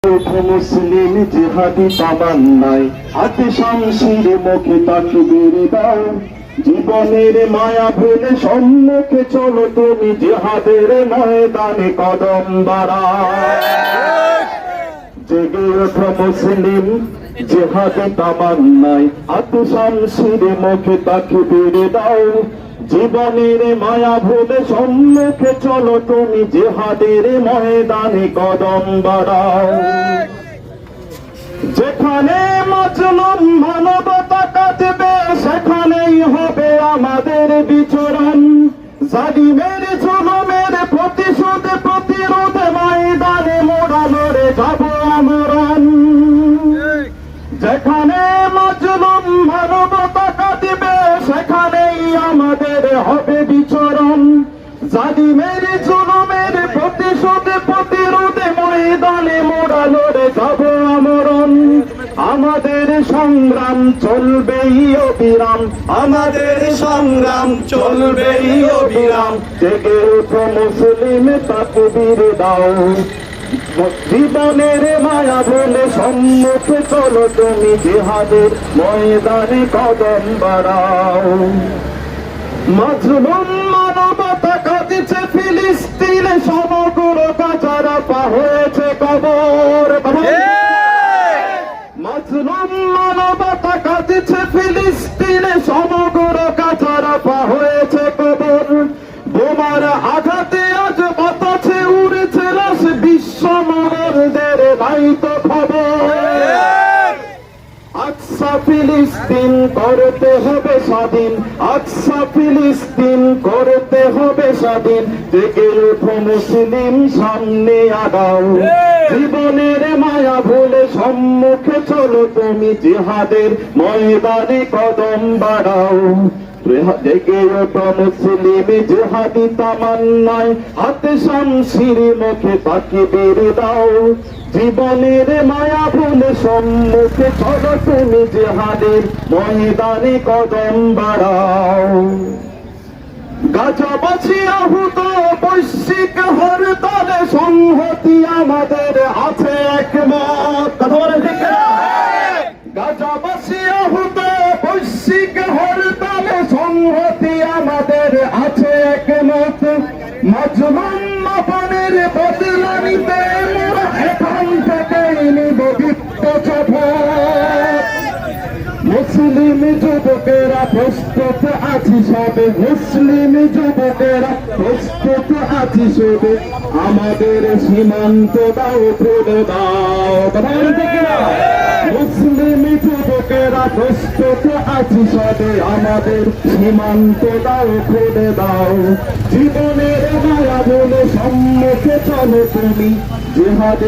মুসলিম জিহাদি তামান্নায় হাতে শামশির মুখে তাকবীর দাও। জীবনের মায়া ভুলে সম্মুখে চলো তুমি জিহাদের ময়দানে কদম বাড়াও। জেগে ওঠো মুসলিম জিহাদি তামান্নায় হাতে শামশির মুখে তাকবীর দাও। জীবনের মায়া ভুলে সম্মুখে চলো তুমি জিহাদের ময়দানে কদম বাড়াও। যেখানে মাজলুম মানবতা কাঁদবে সেখানেই হবে আমাদের বিচরণ। জালিমের জুলুমের প্রতিশোধ প্রতিরোধ ময়দানে মোরা লড়ে যাব আমরণ। যেখানে মাজলুম মানবতা কাঁদবে সেখানেই আমাদের হবে বিচরণ। জালিমের জুলুমের প্রতিশোধ প্রতিরোধে ময়দানে মোরা লড়ে যাব আমরণ। আমাদের সংগ্রাম চলবেই অবিরাম, আমাদের সংগ্রাম চলবেই অবিরাম। জেগে ওঠো মুসলিম তাকবীর দাও। জীবনের মায়া ভুলে সম্মুখে চলো তুমি জিহাদের ময়দানে কদম বাড়াও। মাজলুম মানবতা কাঁদছে ফিলিস্তিনে, সমগ্র গাজা রাফা হয়েছে কবর। মাজলুম মানবতা কাঁদছে ফিলিস্তিনে, সমগ্র গাজা রাফা হয়েছে কবর। বোমার আঘাতে আজ বাতাসে উড়েছে লাশ, বিশ্ব মরদের নাই তো খবর। আকসা ফিলিস্তিন করতে হবে স্বাধীন, আকসা ফিলিস্তিন করতে হবে স্বাধীন। জেগে ওঠো মুসলিম সামনে আগাও। জীবনের মায়া ভুলে সম্মুখে চলো তুমি জিহাদের ময়দানে কদম বাড়াও। জেগে ওঠো মুসলিম জিহাদি তামান্নায় হাতে শামশির মুখে তাকবীর দাও। জীবনের মায়া ভুলে সম্মুখে চলো তুমি জিহাদের ময়দানে কদম বাড়াও। গাজাবাসী আহত বৈশ্বিক হরতালে সংহতি আমাদের আছে একমত। কথা বলে ঠিক না? গাজাবাসী আহত বৈশ্বিক হরতালে সংহতি আমাদের আছে একমত। মাজলুম মাপনের বদলা নিতে মোরা এখন থেকেই নিব দীপ্ত শপথ। মুসলিম যুবকেরা প্রস্তুত আছি সবে, মুসলিম যুবকেরা প্রস্তুত আছি সবে। আমাদের সীমান্ত দাও খুলে দাও। মুসলিম যুবকেরা প্রস্তুত আছি সবে, আমাদের সীমান্ত দাও খুলে দাও। জীবনের মায়া বলে সম্মুখে চলো তুমি জিহাদের